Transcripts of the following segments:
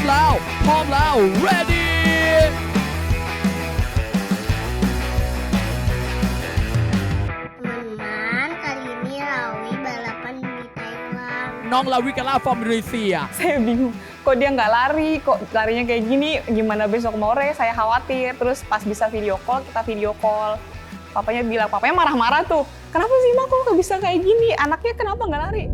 มแล้ว ready Teman-teman, kali ini Rawi balapan di Thailand. น้องลาวิกาล่าฟอร์มอินโดนีเซีย Saya bingung, kok dia nggak lari, kok larinya kayak gini, gimana besok mau race, saya khawatir. Terus pas bisa video call, kita video call. Papanya bilang, papanya marah-marah tuh, kenapa sih Ma kok nggak bisa kayak gini, anaknya kenapa nggak lari?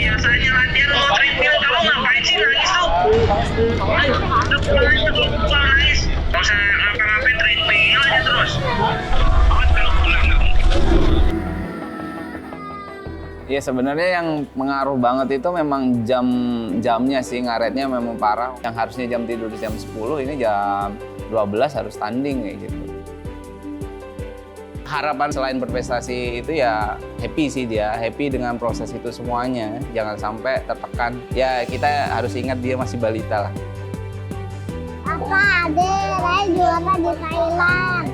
Biasanya latihan mau treadmill, kamu ngapain sih nangis tuh? Ayo, udah pulang aja kalau pulang nangis. Gak usah ngapa-ngapain treadmill aja terus. Awas kalau pulang kamu. Ya sebenarnya yang mengaruh banget itu memang jamnya sih, ngaretnya memang parah. Yang harusnya jam tidur jam 10, ini jam 12 harus tanding kayak gitu. Harapan selain berprestasi itu ya happy sih dia, happy dengan proses itu semuanya. Jangan sampai tertekan. Ya kita harus ingat dia masih balita lah. Apa Ade, Rai juara di Thailand.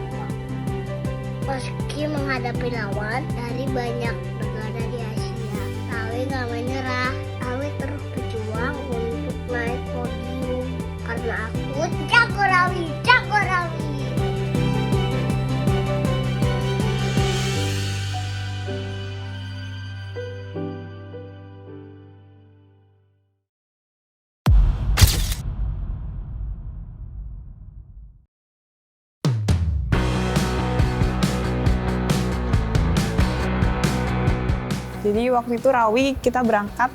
Meski menghadapi lawan dari banyak negara di Asia, Rawi gak menyerah. Rawi terus berjuang untuk naik podium. Karena aku jago Rawi, jago Rawi. Jadi waktu itu Rawi kita berangkat,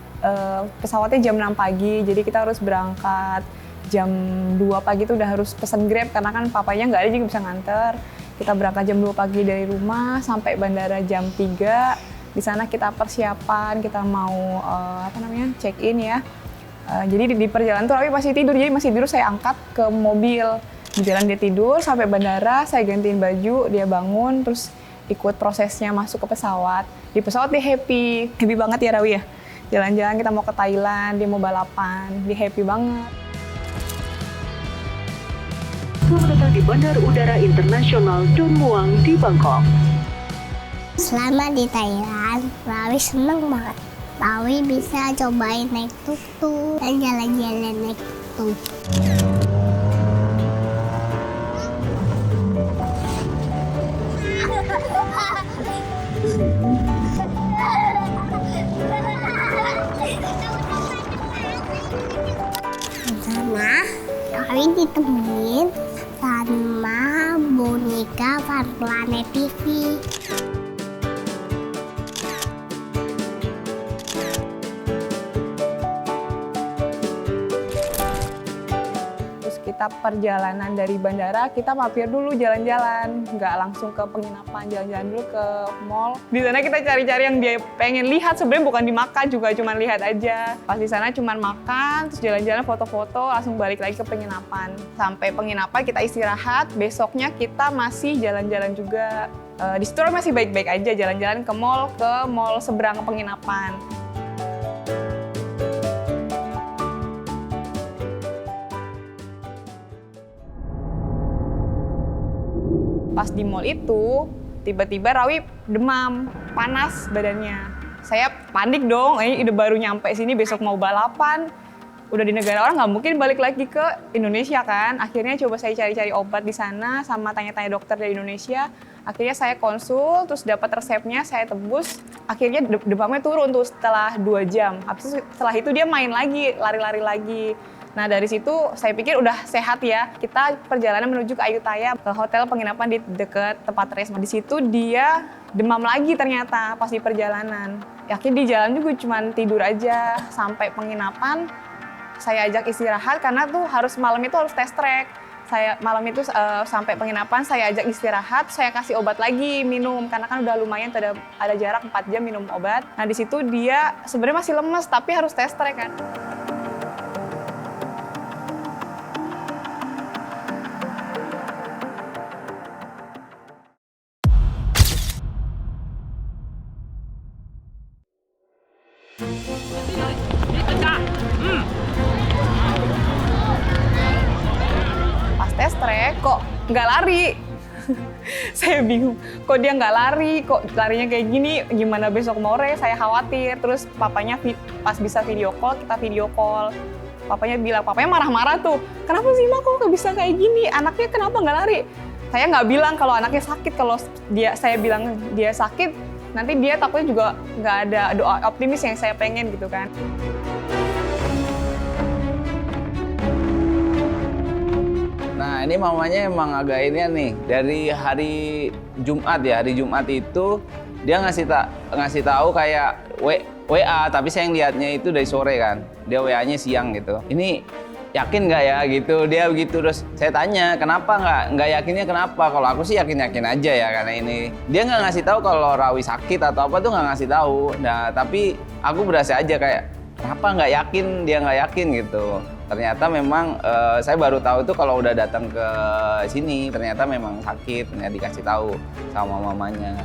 pesawatnya jam 6 pagi, jadi kita harus berangkat jam 2 pagi itu udah harus pesen Grab karena kan papanya nggak ada jadi bisa nganter. Kita berangkat jam 2 pagi dari rumah sampai bandara jam 3. Di sana kita persiapan, kita mau check in ya. Jadi di perjalanan tuh Rawi masih tidur, jadi masih tidur saya angkat ke mobil. Di jalan dia tidur sampai bandara, saya gantiin baju, dia bangun, terus ikut prosesnya masuk ke pesawat. Di pesawat dia happy banget ya Rawi ya. Jalan-jalan kita mau ke Thailand, dia mau balapan, dia happy banget. Selamat datang di Bandar Udara Internasional Don Muang di Bangkok. Selama di Thailand, Rawi seneng banget. Rawi bisa cobain naik tuk-tuk dan jalan-jalan naik tuk-tuk. Di sana, Rawi ditemenin sama boneka Fun Planet TV. Terus kita perjalanan dari bandara, kita mampir dulu jalan-jalan, nggak langsung ke penginapan, jalan-jalan dulu ke mall. Di sana kita cari-cari yang dia pengen lihat, sebenarnya bukan dimakan juga, cuma lihat aja. Pas di sana cuma makan, terus jalan-jalan foto-foto, langsung balik lagi ke penginapan. Sampai penginapan kita istirahat, besoknya kita masih jalan-jalan juga. Di situ masih baik-baik aja, jalan-jalan ke mall seberang penginapan. Pas di mall itu, tiba-tiba Rawi demam, panas badannya. Saya panik dong, ini udah baru nyampe sini besok mau balapan. Udah di negara orang nggak mungkin balik lagi ke Indonesia kan. Akhirnya coba saya cari-cari obat di sana sama tanya-tanya dokter dari Indonesia. Akhirnya saya konsul, terus dapat resepnya, saya tebus. Akhirnya demamnya turun tuh setelah 2 jam. Habis itu, setelah itu dia main lagi, lari-lari lagi. Nah dari situ saya pikir udah sehat ya. Kita perjalanan menuju ke Ayutthaya, ke hotel penginapan di dekat tempat race. Di situ dia demam lagi ternyata pas di perjalanan. Akhirnya di jalan juga cuma tidur aja sampai penginapan. Saya ajak istirahat karena tuh malam itu harus test track. Saya malam itu sampai penginapan saya ajak istirahat, saya kasih obat lagi minum karena kan udah lumayan ada jarak 4 jam minum obat. Nah di situ dia sebenarnya masih lemes tapi harus test track kan. Pas test track kok nggak lari. Saya bingung, kok dia nggak lari, kok larinya kayak gini, gimana besok mau race, saya khawatir. Terus papanya pas bisa video call, kita video call. Papanya bilang, papanya marah-marah tuh, kenapa sih Ma kok nggak bisa kayak gini, anaknya kenapa nggak lari? Saya nggak bilang kalau anaknya sakit, kalau saya bilang dia sakit, nanti dia takutnya juga nggak ada doa optimis yang saya pengen gitu kan. Nah ini mamanya emang agak ini nih, dari hari Jumat ya, hari Jumat itu dia ngasih tahu kayak WA, tapi saya yang lihatnya itu dari sore kan, dia WA-nya siang gitu. Ini yakin nggak ya gitu, dia begitu. Terus saya tanya kenapa nggak yakinnya kenapa? Kalau aku sih yakin aja ya, karena ini dia nggak ngasih tahu kalau Rawi sakit atau apa tuh nggak ngasih tahu. Nah tapi aku berasa aja kayak kenapa nggak yakin, dia nggak yakin gitu. Ternyata memang saya baru tahu itu kalau udah datang ke sini, ternyata memang sakit, ternyata dikasih tahu sama mamanya.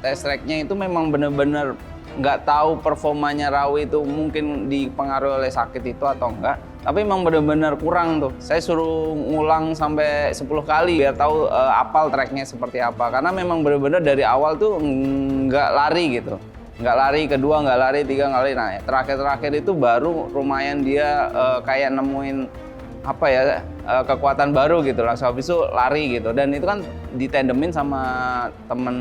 Tes tracknya itu memang bener-bener nggak tahu performanya Rawi itu mungkin dipengaruhi oleh sakit itu atau enggak. Tapi memang bener-bener kurang tuh. Saya suruh ngulang sampai 10 kali biar tahu apal tracknya seperti apa. Karena memang bener-bener dari awal tuh nggak lari gitu. Nggak lari, kedua nggak lari, tiga nggak lari. Nah terakhir itu baru lumayan dia kayak nemuin apa ya kekuatan baru gitu, langsung habis itu lari gitu. Dan itu kan ditandemin sama temen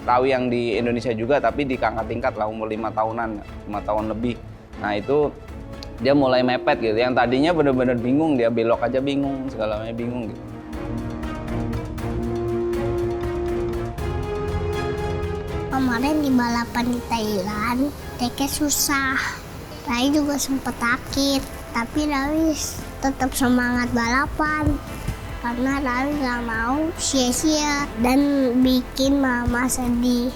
Rawi yang di Indonesia juga, tapi di kakak tingkat lah, umur 5 tahunan, 5 tahun lebih. Nah itu dia mulai mepet gitu, yang tadinya bener-bener bingung, dia belok aja bingung, segalanya bingung gitu. Kemarin di balapan di Thailand, treknya susah. Rawi juga sempet sakit, tapi Rawi tetap semangat balapan. Karena Rawi gak mau sia-sia dan bikin mama sedih.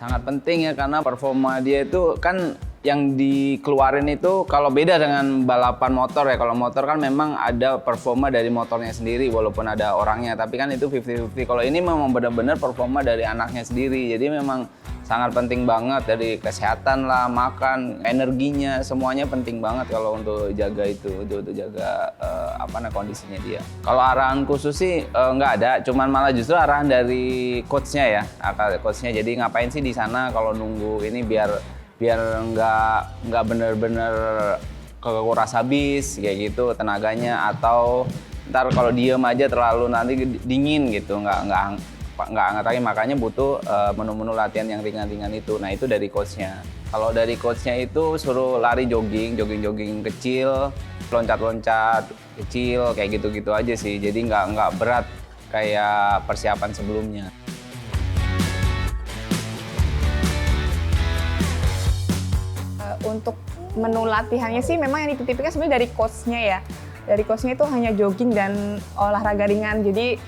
Sangat penting ya, karena performa dia itu kan yang dikeluarin itu kalau beda dengan balapan motor ya. Kalau motor kan memang ada performa dari motornya sendiri walaupun ada orangnya, tapi kan itu 50-50. Kalau ini memang benar-benar performa dari anaknya sendiri. Jadi memang sangat penting banget, dari kesehatan lah, makan, energinya, semuanya penting banget kalau untuk jaga itu, untuk jaga kondisinya dia. Kalau arahan khusus sih nggak ada, cuman malah justru arahan dari coachnya ya, coachnya. Jadi ngapain sih di sana kalau nunggu ini biar nggak bener-bener kekuras habis kayak gitu tenaganya, atau ntar kalau diem aja terlalu nanti dingin gitu, nggak hangat lagi. Makanya butuh menu-menu latihan yang ringan-ringan itu. Nah itu dari coachnya. Kalau dari coachnya itu suruh lari jogging kecil, loncat-loncat kecil kayak gitu-gitu aja sih. Jadi nggak berat kayak persiapan sebelumnya. Untuk menu latihannya sih memang yang dititipkan sebenarnya dari coachnya ya. Dari coachnya itu hanya jogging dan olahraga ringan. Jadi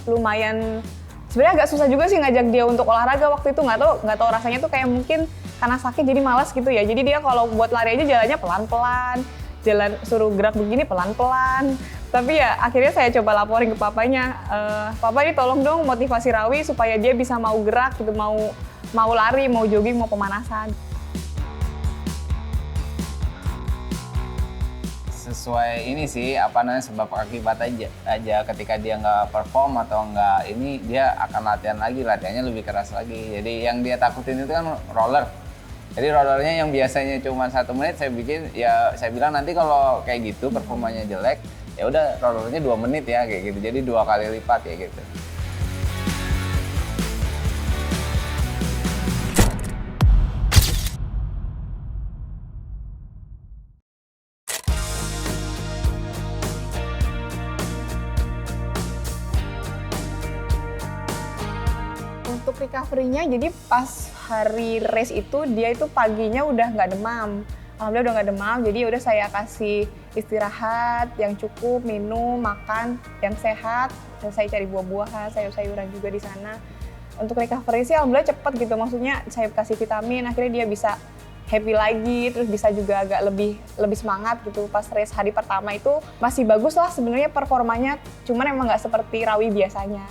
lumayan sebenarnya agak susah juga sih ngajak dia untuk olahraga waktu itu. Nggak tahu rasanya tuh kayak mungkin karena sakit jadi malas gitu ya. Jadi dia kalau buat lari aja jalannya pelan-pelan, jalan suruh gerak begini pelan-pelan. Tapi ya akhirnya saya coba laporin ke papanya, Papa ini tolong dong motivasi Rawi supaya dia bisa mau gerak gitu, mau lari, mau jogging, mau pemanasan. Sesuai ini sih sebab akibat aja ketika dia nggak perform atau nggak ini, dia akan latihannya lebih keras lagi. Jadi yang dia takutin itu kan roller. Jadi rollernya yang biasanya cuma 1 menit saya bilang nanti kalau kayak gitu performanya jelek, ya udah rollernya 2 menit ya kayak gitu. Jadi 2 kali lipat ya gitu. Untuk recovery-nya, jadi pas hari race itu dia itu paginya udah nggak demam. Alhamdulillah udah nggak demam, jadi udah saya kasih istirahat yang cukup, minum, makan yang sehat. Dan saya cari buah-buahan, sayur-sayuran juga di sana. Untuk recovery sih alhamdulillah cepet gitu, maksudnya saya kasih vitamin, akhirnya dia bisa happy lagi, terus bisa juga agak lebih semangat gitu. Pas race hari pertama itu masih bagus lah sebenarnya performanya, cuman emang nggak seperti Rawi biasanya.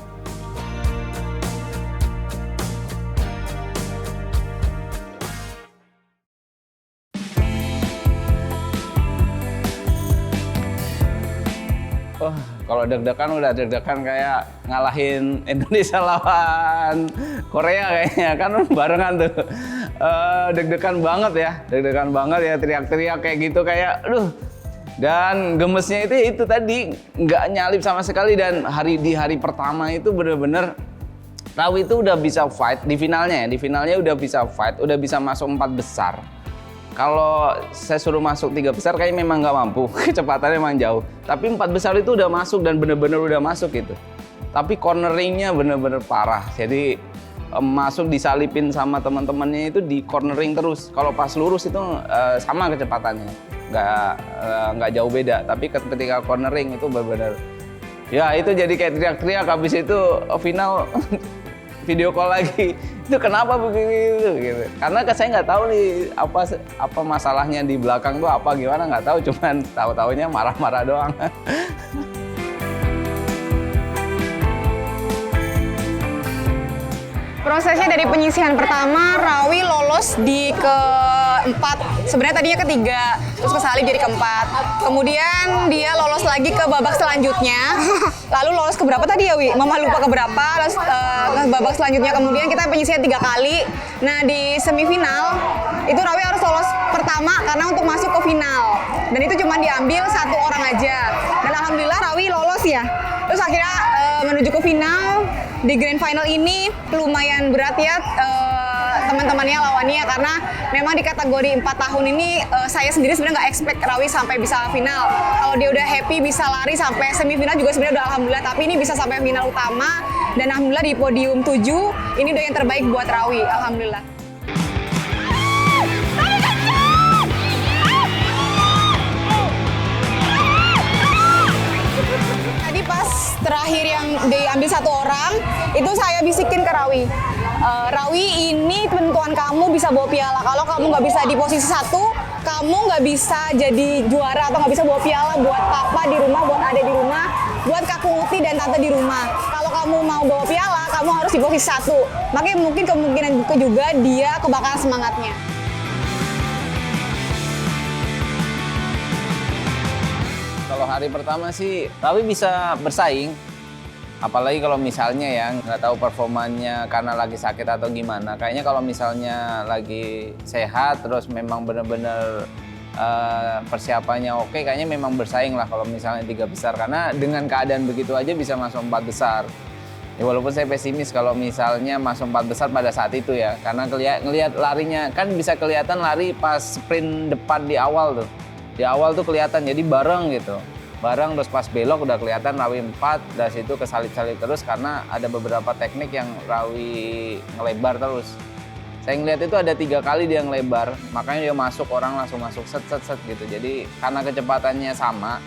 Wah, kalau deg-degan udah deg-degan kayak ngalahin Indonesia lawan Korea kayaknya, kan barengan tuh. Deg-degan banget ya, teriak-teriak kayak gitu kayak, aduh. Dan gemesnya itu tadi nggak nyalip sama sekali, dan di hari pertama itu bener-bener Rawi itu udah bisa fight di finalnya udah bisa fight, udah bisa masuk 4 besar. Kalau saya suruh masuk 3 besar kayaknya memang nggak mampu, kecepatannya memang jauh. Tapi 4 besar itu udah masuk dan bener-bener udah masuk gitu. Tapi corneringnya bener-bener parah. Jadi masuk disalipin sama teman-temannya itu di cornering terus. Kalau pas lurus itu sama kecepatannya, nggak jauh beda. Tapi ketika cornering itu bener-bener, ya itu jadi kayak teriak-teriak. Habis itu final video call lagi, itu kenapa begitu gitu. Karena saya nggak tahu nih apa masalahnya di belakang tuh apa gimana, nggak tahu, cuman tahu-taunya marah-marah doang. Prosesnya dari penyisihan pertama, Rawi lolos di keempat. Sebenarnya tadinya ketiga, terus kesalip jadi keempat. Kemudian dia lolos lagi ke babak selanjutnya. Lalu lolos ke berapa tadi ya, Wi? Mama lupa ke berapa. Terus ke babak selanjutnya kemudian kita penyisihan 3 kali. Nah di semifinal itu Rawi harus lolos pertama karena untuk masuk ke final. Dan itu cuma diambil 1 orang aja. Dan alhamdulillah Rawi lolos ya. Terus akhirnya menuju ke final. Di grand final ini lumayan berat ya teman-temannya lawannya, karena memang di kategori 4 tahun ini saya sendiri sebenarnya nggak expect Rawi sampai bisa final. Kalau dia udah happy bisa lari sampai semifinal juga sebenarnya udah alhamdulillah, tapi ini bisa sampai final utama dan alhamdulillah di podium 7 ini udah yang terbaik buat Rawi, alhamdulillah. Terakhir yang diambil 1 orang, itu saya bisikin ke Rawi. Rawi, ini penentuan kamu bisa bawa piala. Kalau kamu nggak bisa di posisi 1, kamu nggak bisa jadi juara atau nggak bisa bawa piala buat papa di rumah, buat adek di rumah, buat kakak Uti dan tante di rumah. Kalau kamu mau bawa piala, kamu harus di posisi 1. Makanya mungkin kemungkinan juga dia kebakaran semangatnya. Kalau hari pertama sih Rawi bisa bersaing, apalagi kalau misalnya ya nggak tahu performanya karena lagi sakit atau gimana. Kayaknya kalau misalnya lagi sehat terus memang bener-bener persiapannya oke, kayaknya memang bersaing lah kalau misalnya 3 besar, karena dengan keadaan begitu aja bisa masuk 4 besar. Ya, walaupun saya pesimis kalau misalnya masuk 4 besar pada saat itu ya, karena ngelihat larinya kan bisa kelihatan lari pas sprint depan di awal tuh. Di awal tuh kelihatan, jadi bareng gitu. Bareng terus pas belok udah kelihatan Rawi 4, dari situ kesalip-salip terus karena ada beberapa teknik yang Rawi ngelebar terus. Saya ngeliat itu ada 3 kali dia ngelebar, makanya dia masuk, orang langsung masuk set gitu. Jadi karena kecepatannya sama,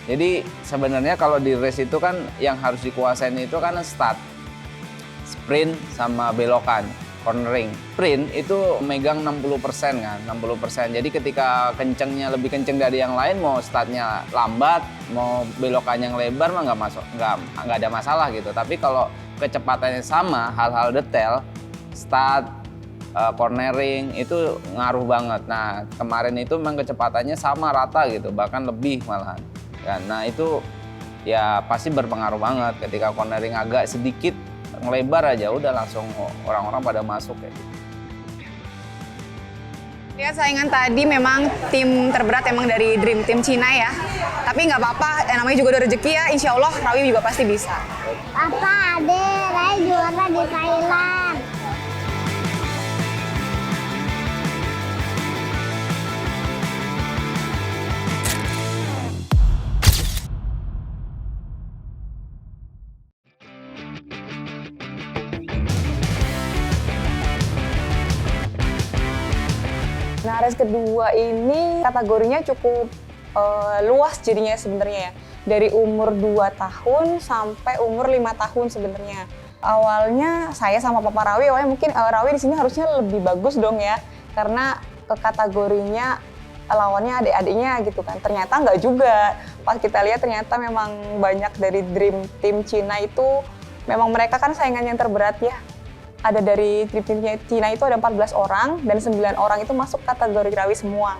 jadi sebenarnya kalau di race itu kan yang harus dikuasain itu kan start, sprint sama belokan. Cornering. Sprint itu megang 60% kan, 60%. Jadi ketika kencengnya lebih kenceng dari yang lain, mau startnya lambat, mau belokannya yang lebar mah nggak ada masalah gitu. Tapi kalau kecepatannya sama, hal-hal detail, start, cornering itu ngaruh banget. Nah kemarin itu memang kecepatannya sama rata gitu, bahkan lebih malahan. Nah itu ya pasti berpengaruh banget. Ketika cornering agak sedikit ngelebar aja udah langsung orang-orang pada masuk kayak gitu. Lihat saingan tadi memang tim terberat emang dari Dream Team Cina ya. Tapi nggak apa-apa, namanya juga udah rezeki ya. Insya Allah Rawi juga pasti bisa. Papa, adek, Rai juara di Thailand. Nah, race kedua ini kategorinya cukup luas jadinya sebenarnya ya. Dari umur 2 tahun sampai umur 5 tahun sebenarnya. Awalnya saya sama Papa Rawi, awalnya mungkin Rawi di sini harusnya lebih bagus dong ya, karena ke kategorinya lawannya adik-adiknya gitu kan. Ternyata nggak juga. Pas kita lihat ternyata memang banyak dari Dream Team Cina itu, memang mereka kan saingan yang terberat ya. Ada dari Dream Team Cina itu ada 14 orang dan 9 orang itu masuk kategori Rawi semua.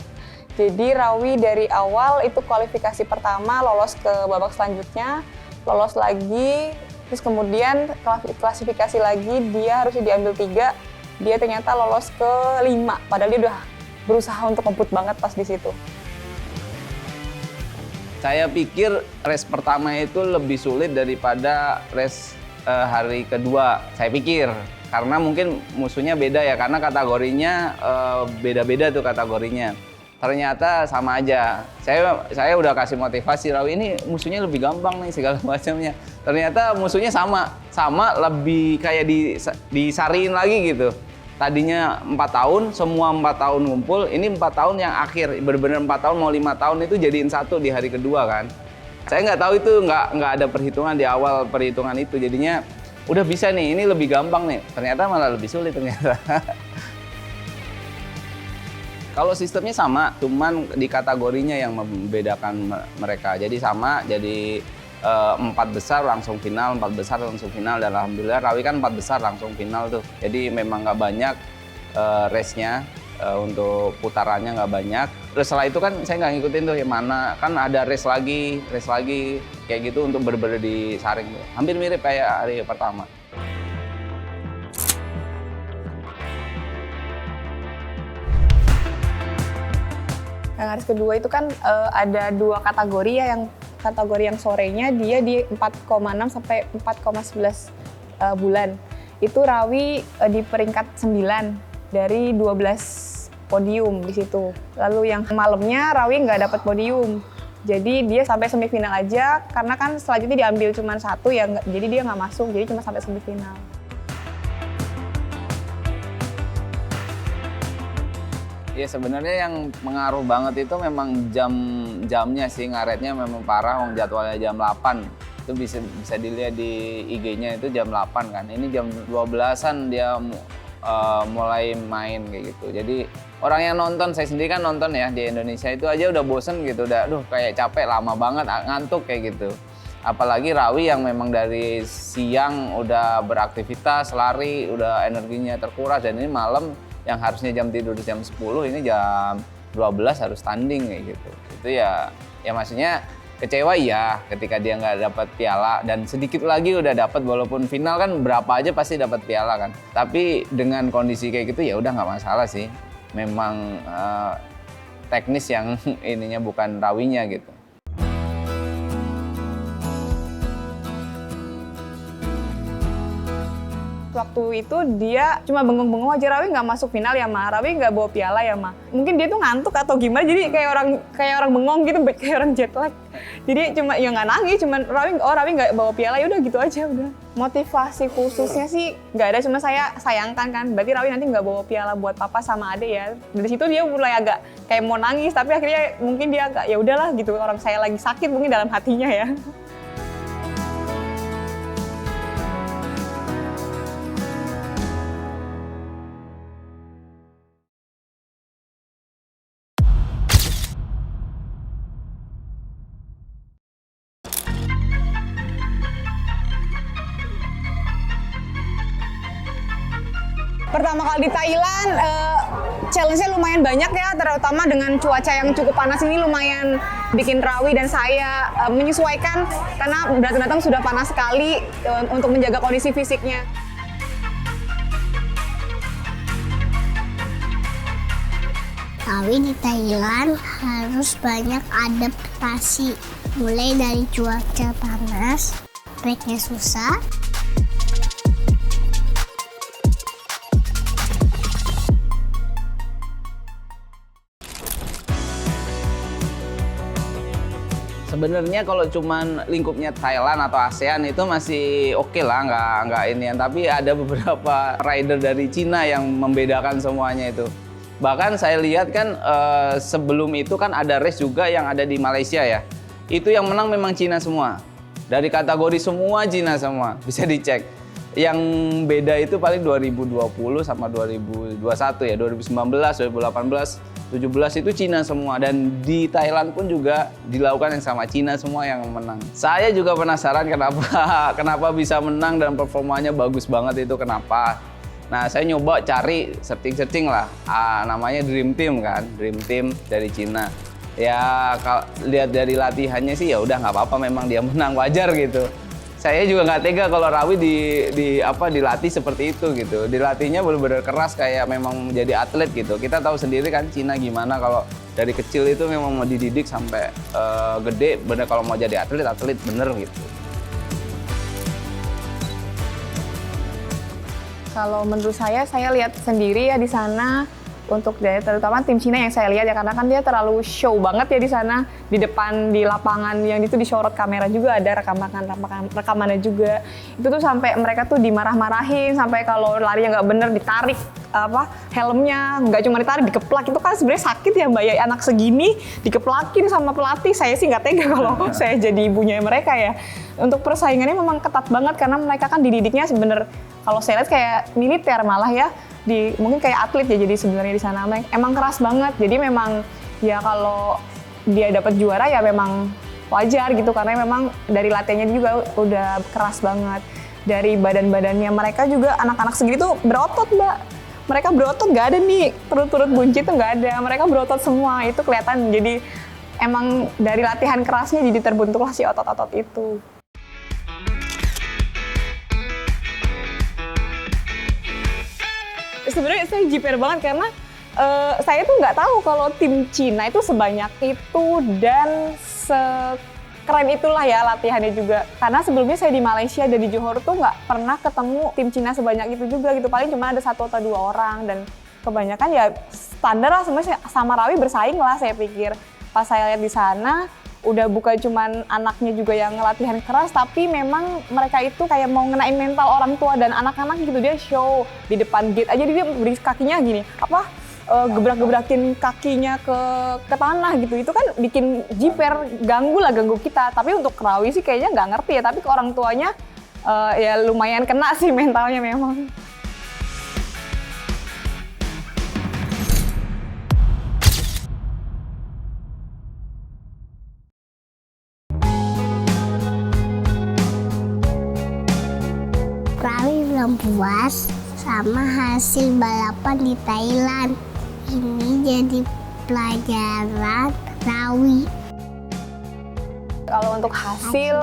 Jadi Rawi dari awal itu kualifikasi pertama lolos ke babak selanjutnya, lolos lagi, terus kemudian klasifikasi lagi dia harusnya diambil 3, dia ternyata lolos ke 5, padahal dia udah berusaha untuk ngebut banget pas di situ. Saya pikir race pertama itu lebih sulit daripada race hari kedua, saya pikir. Karena mungkin musuhnya beda ya, karena kategorinya beda-beda tuh kategorinya. Ternyata sama aja. Saya udah kasih motivasi, Rawi ini musuhnya lebih gampang nih segala macamnya. Ternyata musuhnya sama lebih kayak disariin lagi gitu. Tadinya 4 tahun, semua 4 tahun ngumpul, ini 4 tahun yang akhir, benar-benar 4 tahun mau 5 tahun itu jadiin satu di hari kedua kan. Saya nggak tahu itu nggak ada perhitungan di awal perhitungan itu, jadinya udah bisa nih, ini lebih gampang nih. Ternyata malah lebih sulit ternyata. Kalau sistemnya sama, cuman di kategorinya yang membedakan mereka. Jadi sama, jadi 4 besar langsung final, 4 besar langsung final. Dan alhamdulillah Rawi kan 4 besar langsung final tuh. Jadi memang nggak banyak race-nya, untuk putarannya nggak banyak. Terus setelah itu kan saya nggak ngikutin tuh yang mana, kan ada race lagi, kayak gitu untuk bener-bener disaring tuh. Hampir mirip kayak hari pertama. Yang hari kedua itu kan ada 2 kategori ya, yang kategori yang sorenya dia di 4,6 sampai 4,11 bulan. Itu Rawi di peringkat 9 dari 12 podium di situ. Lalu yang malamnya Rawi nggak dapat podium. Jadi dia sampai semifinal aja, karena kan selanjutnya diambil cuma 1 ya, jadi dia nggak masuk, jadi cuma sampai semifinal. Ya sebenarnya yang mengaruh banget itu memang jamnya sih, ngaretnya memang parah. Wong jadwalnya jam 8 itu bisa dilihat di IG-nya itu jam 8 kan. Ini jam 12-an dia mulai main kayak gitu. Jadi orang yang nonton, saya sendiri kan nonton ya di Indonesia itu aja udah bosen gitu, udah kayak capek, lama banget, ngantuk kayak gitu. Apalagi Rawi yang memang dari siang udah beraktivitas, lari, udah energinya terkuras, dan ini malam yang harusnya jam tidur jam 10, ini jam 12 harus tanding kayak gitu. Itu ya maksudnya kecewa ya ketika dia nggak dapat piala, dan sedikit lagi udah dapat, walaupun final kan berapa aja pasti dapat piala kan. Tapi dengan kondisi kayak gitu ya udah nggak masalah sih. Memang teknis yang ininya bukan Rawinya gitu. Waktu itu dia cuma bengong-bengong aja, Rawi nggak masuk final ya Ma, Rawi nggak bawa piala ya Ma. Mungkin dia tuh ngantuk atau gimana, jadi kayak orang bengong gitu, kayak orang jet lag. Jadi cuma ya nggak nangis, cuman Rawi nggak bawa piala, ya udah gitu aja udah. Motivasi khususnya sih nggak ada, cuma saya sayangkan kan, berarti Rawi nanti nggak bawa piala buat papa sama adek ya. Dari situ dia mulai agak kayak mau nangis, tapi akhirnya mungkin dia agak ya udahlah gitu, orang saya lagi sakit mungkin dalam hatinya ya. Pertama kali di Thailand, challenge-nya lumayan banyak ya, terutama dengan cuaca yang cukup panas ini lumayan bikin Rawi dan saya menyesuaikan, karena datang-datang sudah panas sekali untuk menjaga kondisi fisiknya. Rawi di Thailand harus banyak adaptasi, mulai dari cuaca panas, treknya susah, Sebenarnya kalau cuman lingkupnya Thailand atau ASEAN itu masih oke lah, nggak ini. Tapi ada beberapa rider dari Cina yang membedakan semuanya itu. Bahkan saya lihat kan sebelum itu kan ada race juga yang ada di Malaysia ya. Itu yang menang memang Cina semua. Dari kategori semua Cina semua, bisa dicek. Yang beda itu paling 2020 sama 2021 ya, 2019, 2018, 17 itu Cina semua, dan di Thailand pun juga dilakukan yang sama, Cina semua yang menang. Saya juga penasaran kenapa bisa menang dan performanya bagus banget itu kenapa. Nah, saya nyoba cari searching lah, namanya Dream Team kan, Dream Team dari Cina. Ya kalau lihat dari latihannya sih ya udah nggak apa-apa, memang dia menang, wajar gitu. Saya juga nggak tega kalau Rawi dilatih seperti itu gitu. Dilatihnya benar-benar keras kayak memang menjadi atlet gitu. Kita tahu sendiri kan Cina gimana kalau dari kecil itu memang mau dididik sampai gede, bener kalau mau jadi atlet bener gitu. Kalau menurut saya lihat sendiri ya di sana. Untuk dia, terutama tim Cina yang saya lihat ya, karena kan dia terlalu show banget ya di sana, di depan di lapangan yang itu disorot kamera juga, ada rekamannya juga. Itu tuh sampai mereka tuh dimarah-marahin, sampai kalau lari yang nggak bener ditarik helmnya, nggak cuma ditarik, dikeplak. Itu kan sebenarnya sakit ya Mbak, ya anak segini dikeplakin sama pelatih. Saya sih nggak tega kalau saya jadi ibunya mereka ya. Untuk persaingannya memang ketat banget karena mereka kan dididiknya sebener, kalau saya lihat kayak militer malah ya. Mungkin kayak atlet ya, jadi sebenarnya di sana emang keras banget. Jadi memang ya kalau dia dapat juara ya memang wajar gitu, karena memang dari latihannya juga udah keras banget. Dari badan-badannya mereka juga, anak-anak segini tuh berotot Mbak. Mereka berotot, nggak ada nih perut-perut buncit tuh nggak ada. Mereka berotot semua, itu kelihatan. Jadi emang dari latihan kerasnya jadi terbentuklah si otot-otot itu. Sebenarnya saya jiper banget karena saya tuh nggak tahu kalau tim Cina itu sebanyak itu dan sekeren itulah ya latihannya juga. Karena sebelumnya saya di Malaysia dan di Johor tuh nggak pernah ketemu tim Cina sebanyak itu juga gitu. Paling cuma ada 1 atau 2 orang, dan kebanyakan ya standar lah, sebenarnya sama Rawi bersaing lah saya pikir. Pas saya lihat di sana, udah bukan cuman anaknya juga yang latihan keras, tapi memang mereka itu kayak mau ngenain mental orang tua dan anak-anak gitu. Dia show di depan gate aja, dia beri kakinya gini, gebrak-gebrakin kakinya ke tanah gitu. Itu kan bikin jiper, ganggu kita. Tapi untuk Rawi sih kayaknya nggak ngerti ya, tapi ke orang tuanya ya lumayan kena sih mentalnya memang. Rawi belum puas sama hasil balapan di Thailand. Ini jadi pelajaran Rawi. Kalau untuk hasil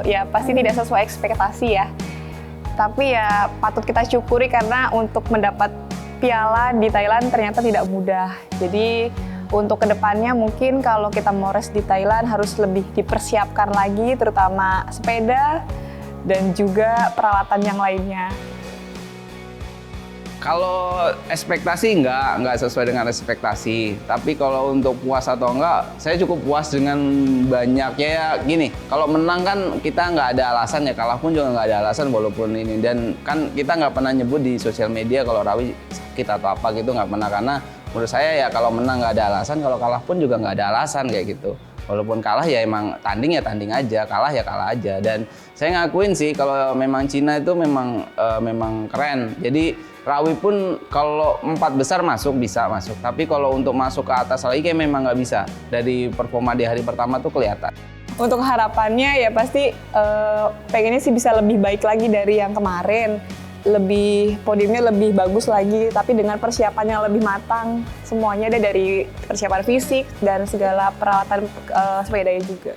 ya pasti tidak sesuai ekspektasi ya. Tapi ya patut kita syukuri karena untuk mendapat piala di Thailand ternyata tidak mudah. Jadi untuk kedepannya mungkin kalau kita mau race di Thailand harus lebih dipersiapkan lagi, terutama sepeda dan juga peralatan yang lainnya. Kalau ekspektasi nggak sesuai dengan ekspektasi. Tapi kalau untuk puas atau enggak, saya cukup puas dengan banyaknya ya gini. Kalau menang kan kita nggak ada alasan ya, kalah pun juga nggak ada alasan walaupun ini. Dan kan kita nggak pernah nyebut di sosial media kalau Rawi sakit atau apa gitu, nggak pernah. Karena menurut saya ya kalau menang nggak ada alasan, kalau kalah pun juga nggak ada alasan kayak gitu. Walaupun kalah ya emang tanding ya tanding aja, kalah ya kalah aja. Dan saya ngakuin sih kalau memang Cina itu memang keren. Jadi Rawi pun kalau 4 besar bisa masuk. Tapi kalau untuk masuk ke atas lagi kayak memang nggak bisa. Dari performa di hari pertama tuh kelihatan. Untuk harapannya ya pasti pengennya sih bisa lebih baik lagi dari yang kemarin. Podiumnya lebih bagus lagi, tapi dengan persiapan yang lebih matang. Semuanya ada dari persiapan fisik dan segala peralatan sepedanya juga.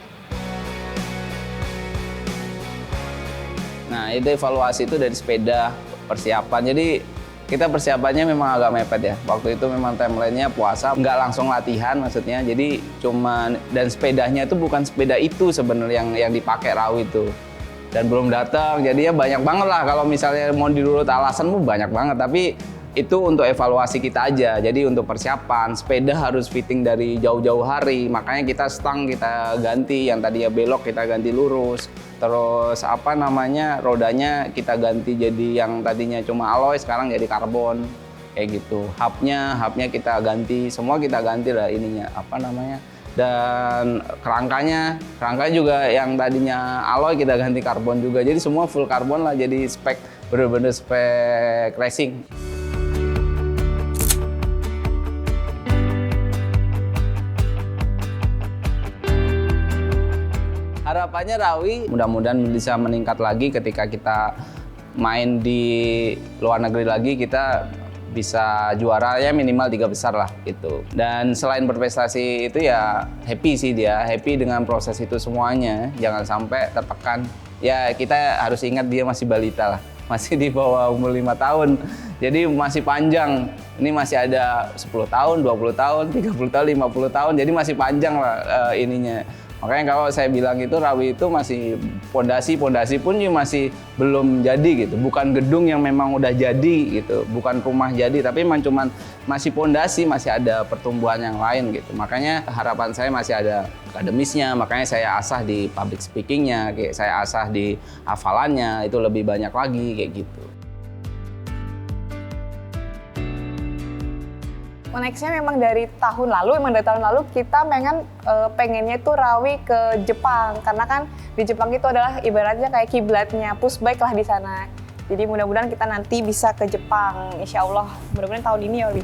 Nah itu evaluasi itu dari sepeda persiapan. Jadi kita persiapannya memang agak mepet ya. Waktu itu memang timelinenya puasa, nggak langsung latihan maksudnya. Jadi dan sepedanya itu bukan sepeda itu sebenarnya yang dipakai Rawi itu. Dan belum datang, jadinya banyak banget lah kalau misalnya mau dirurut alasanmu banyak banget. Tapi itu untuk evaluasi kita aja. Jadi untuk persiapan, sepeda harus fitting dari jauh-jauh hari. Makanya kita stang kita ganti, yang tadinya belok kita ganti lurus. Terus rodanya kita ganti jadi yang tadinya cuma alloy sekarang jadi karbon. Kayak gitu. Hubnya kita ganti, semua kita ganti lah ininya, Dan kerangkanya juga yang tadinya alloy kita ganti karbon juga. Jadi semua full karbon lah, jadi spek bener-bener spek racing. Harapannya Rawi mudah-mudahan bisa meningkat lagi ketika kita main di luar negeri lagi, kita bisa juara ya minimal 3 besar lah gitu. Dan selain berprestasi itu ya happy sih dia, happy dengan proses itu semuanya, jangan sampai tertekan. Ya kita harus ingat dia masih balita lah, masih di bawah umur 5 tahun. Jadi masih panjang, ini masih ada 10 tahun, 20 tahun, 30 tahun, 50 tahun, jadi masih panjang lah ininya. Makanya kalau saya bilang itu Rawi itu masih pondasi pun masih belum jadi gitu. Bukan gedung yang memang udah jadi gitu, bukan rumah jadi, tapi memang cuman masih pondasi, masih ada pertumbuhan yang lain gitu. Makanya harapan saya masih ada akademisnya, makanya saya asah di public speakingnya, kayak saya asah di hafalannya, itu lebih banyak lagi kayak gitu. Nextnya memang dari tahun lalu kita pengennya tuh Rawi ke Jepang, karena kan di Jepang itu adalah ibaratnya kayak kiblatnya Pushbike lah di sana. Jadi mudah-mudahan kita nanti bisa ke Jepang, insya Allah. Mudah-mudahan tahun ini ya, Wi.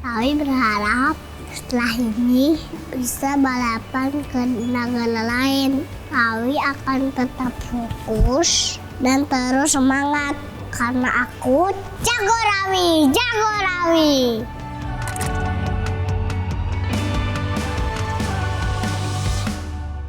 Rawi berharap setelah ini bisa balapan ke negara lain. Rawi akan tetap fokus dan terus semangat. Karena aku jago Rawi, jago Rawi.